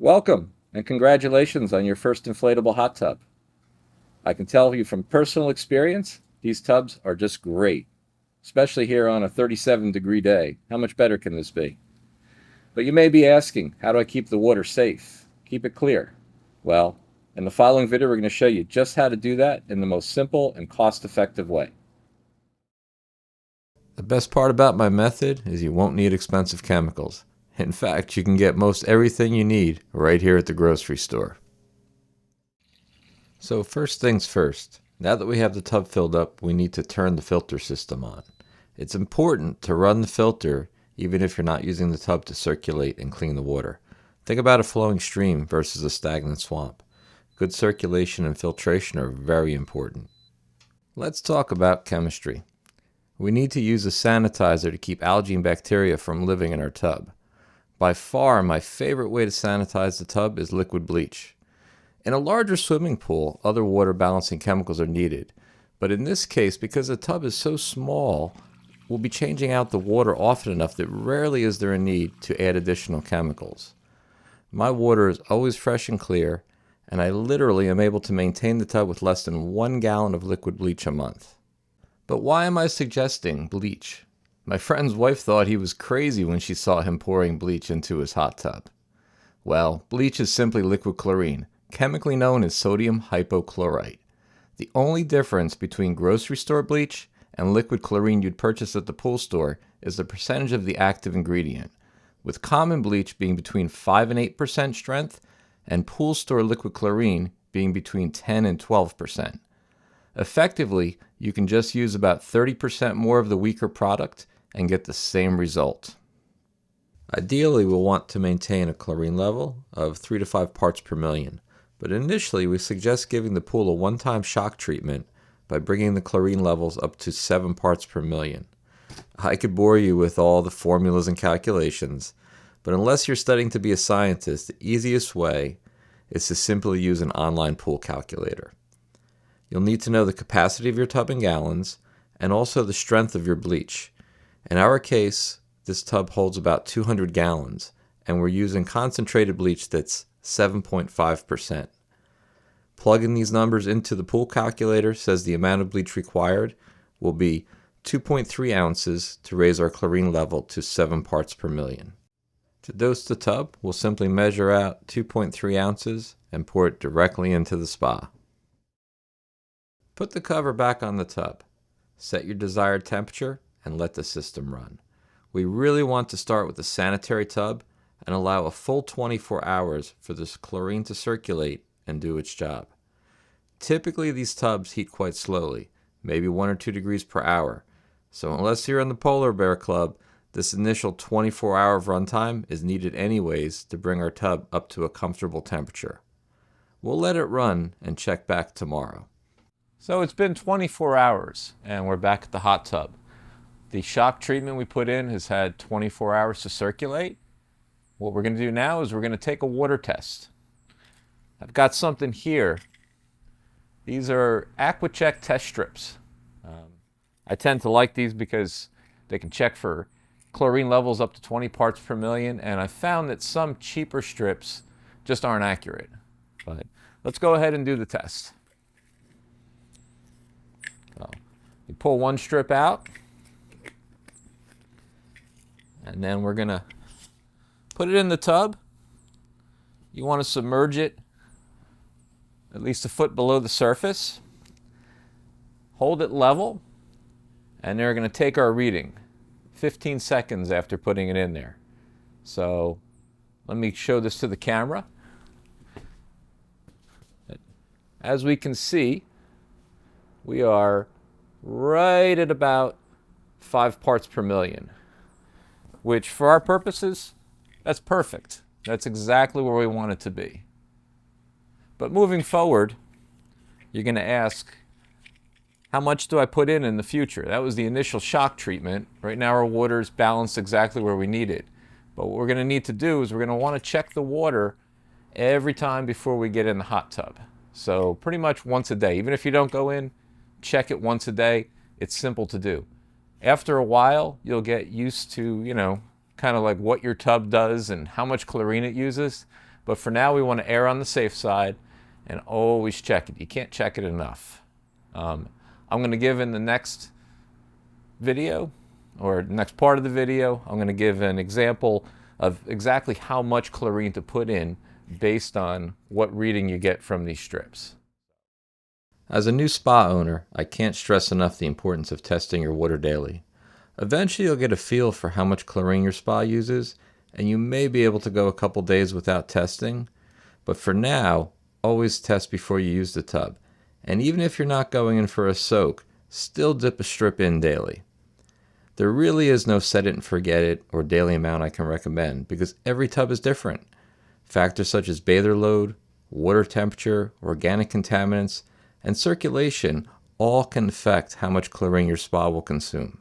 Welcome and congratulations on your first inflatable hot tub. I can tell you from personal experience, these tubs are just great, especially here on a 37-degree day. How much better can this be? But you may be asking, how do I keep the water safe? Keep it clear. Well, in the following video, we're going to show you just how to do that in the most simple and cost-effective way. The best part about my method is you won't need expensive chemicals. In fact, you can get most everything you need right here at the grocery store. So first things first, now that we have the tub filled up, we need to turn the filter system on. It's important to run the filter even if you're not using the tub to circulate and clean the water. Think about a flowing stream versus a stagnant swamp. Good circulation and filtration are very important. Let's talk about chemistry. We need to use a sanitizer to keep algae and bacteria from living in our tub. By far, my favorite way to sanitize the tub is liquid bleach. In a larger swimming pool, other water balancing chemicals are needed. But in this case, because the tub is so small, we'll be changing out the water often enough that rarely is there a need to add additional chemicals. My water is always fresh and clear, and I literally am able to maintain the tub with less than 1 gallon of liquid bleach a month. But why am I suggesting bleach? My friend's wife thought he was crazy when she saw him pouring bleach into his hot tub. Well, bleach is simply liquid chlorine, chemically known as sodium hypochlorite. The only difference between grocery store bleach and liquid chlorine you'd purchase at the pool store is the percentage of the active ingredient, with common bleach being between 5 and 8% strength and pool store liquid chlorine being between 10 and 12%. Effectively, you can just use about 30% more of the weaker product and get the same result. Ideally, we'll want to maintain a chlorine level of 3 to 5 parts per million, but initially we suggest giving the pool a one-time shock treatment by bringing the chlorine levels up to 7 parts per million. I could bore you with all the formulas and calculations, but unless you're studying to be a scientist, the easiest way is to simply use an online pool calculator. You'll need to know the capacity of your tub in gallons and also the strength of your bleach. In our case, this tub holds about 200 gallons, and we're using concentrated bleach that's 7.5%. Plugging these numbers into the pool calculator says the amount of bleach required will be 2.3 ounces to raise our chlorine level to 7 parts per million. To dose the tub, we'll simply measure out 2.3 ounces and pour it directly into the spa. Put the cover back on the tub. Set your desired temperature and let the system run. We really want to start with the sanitary tub and allow a full 24 hours for this chlorine to circulate and do its job. Typically, these tubs heat quite slowly, maybe 1 or 2 degrees per hour. So unless you're in the Polar Bear Club, this initial 24-hour of runtime is needed anyways to bring our tub up to a comfortable temperature. We'll let it run and check back tomorrow. So it's been 24 hours and we're back at the hot tub. The shock treatment we put in has had 24 hours to circulate. What we're going to do now is we're going to take a water test. I've got something here. These are AquaCheck test strips. I tend to like these because they can check for chlorine levels up to 20 parts per million, and I found that some cheaper strips just aren't accurate. But let's go ahead and do the test. So you pull one strip out, and then we're going to put it in the tub. You want to submerge it at least a foot below the surface. Hold it level, and then we're going to take our reading 15 seconds after putting it in there. So let me show this to the camera. As we can see, we are right at about 5 parts per million, which for our purposes, that's perfect. That's exactly where we want it to be. But moving forward, you're going to ask, how much do I put in the future? That was the initial shock treatment. Right now our water is balanced exactly where we need it. But what we're going to need to do is we're going to want to check the water every time before we get in the hot tub. So pretty much once a day. Even if you don't go in, check it once a day. It's simple to do. After a while, you'll get used to, kind of like what your tub does and how much chlorine it uses. But for now, we want to err on the safe side and always check it. You can't check it enough. I'm going to give in the next video, or next part of the video, I'm going to give an example of exactly how much chlorine to put in based on what reading you get from these strips. As a new spa owner, I can't stress enough the importance of testing your water daily. Eventually you'll get a feel for how much chlorine your spa uses, and you may be able to go a couple days without testing, but for now, always test before you use the tub. And even if you're not going in for a soak, still dip a strip in daily. There really is no set it and forget it or daily amount I can recommend because every tub is different. Factors such as bather load, water temperature, organic contaminants, and circulation all can affect how much chlorine your spa will consume.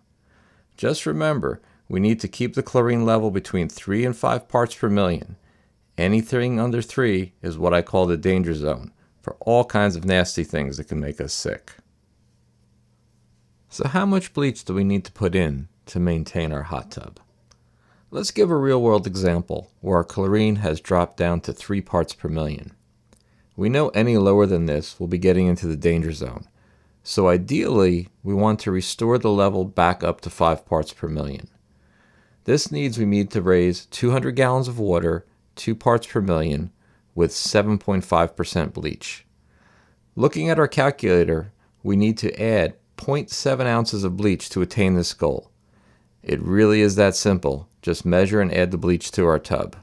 Just remember, we need to keep the chlorine level between 3 and 5 parts per million. Anything under 3 is what I call the danger zone for all kinds of nasty things that can make us sick. So how much bleach do we need to put in to maintain our hot tub? Let's give a real-world example where our chlorine has dropped down to 3 parts per million. We know any lower than this will be getting into the danger zone. So ideally, we want to restore the level back up to 5 parts per million. This means we need to raise 200 gallons of water 2 parts per million with 7.5% bleach. Looking at our calculator, we need to add 0.7 ounces of bleach to attain this goal. It really is that simple. Just measure and add the bleach to our tub.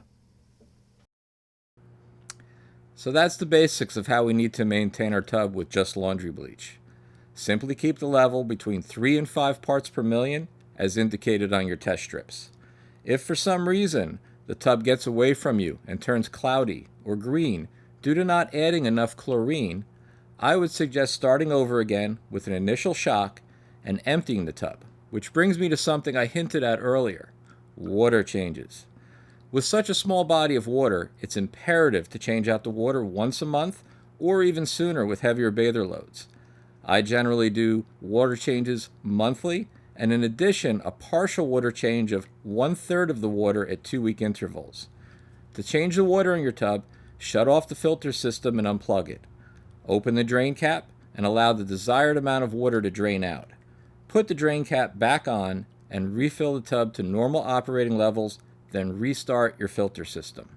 So that's the basics of how we need to maintain our tub with just laundry bleach. Simply keep the level between 3 and 5 parts per million as indicated on your test strips. If for some reason the tub gets away from you and turns cloudy or green due to not adding enough chlorine, I would suggest starting over again with an initial shock and emptying the tub, which brings me to something I hinted at earlier, water changes. With such a small body of water, it's imperative to change out the water once a month or even sooner with heavier bather loads. I generally do water changes monthly, and in addition, a partial water change of 1/3 of the water at 2-week intervals. To change the water in your tub, shut off the filter system and unplug it. Open the drain cap and allow the desired amount of water to drain out. Put the drain cap back on and refill the tub to normal operating levels, then restart your filter system.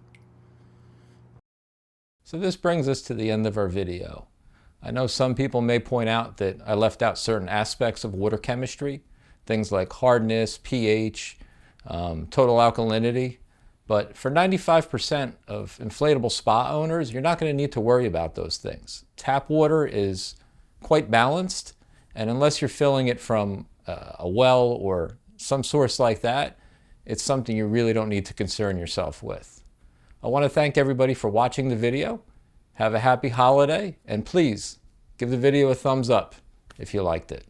So this brings us to the end of our video. I know some people may point out that I left out certain aspects of water chemistry, things like hardness, pH, total alkalinity, but for 95% of inflatable spa owners, you're not going to need to worry about those things. Tap water is quite balanced, and unless you're filling it from a well or some source like that, it's something you really don't need to concern yourself with. I want to thank everybody for watching the video. Have a happy holiday, and please give the video a thumbs up if you liked it.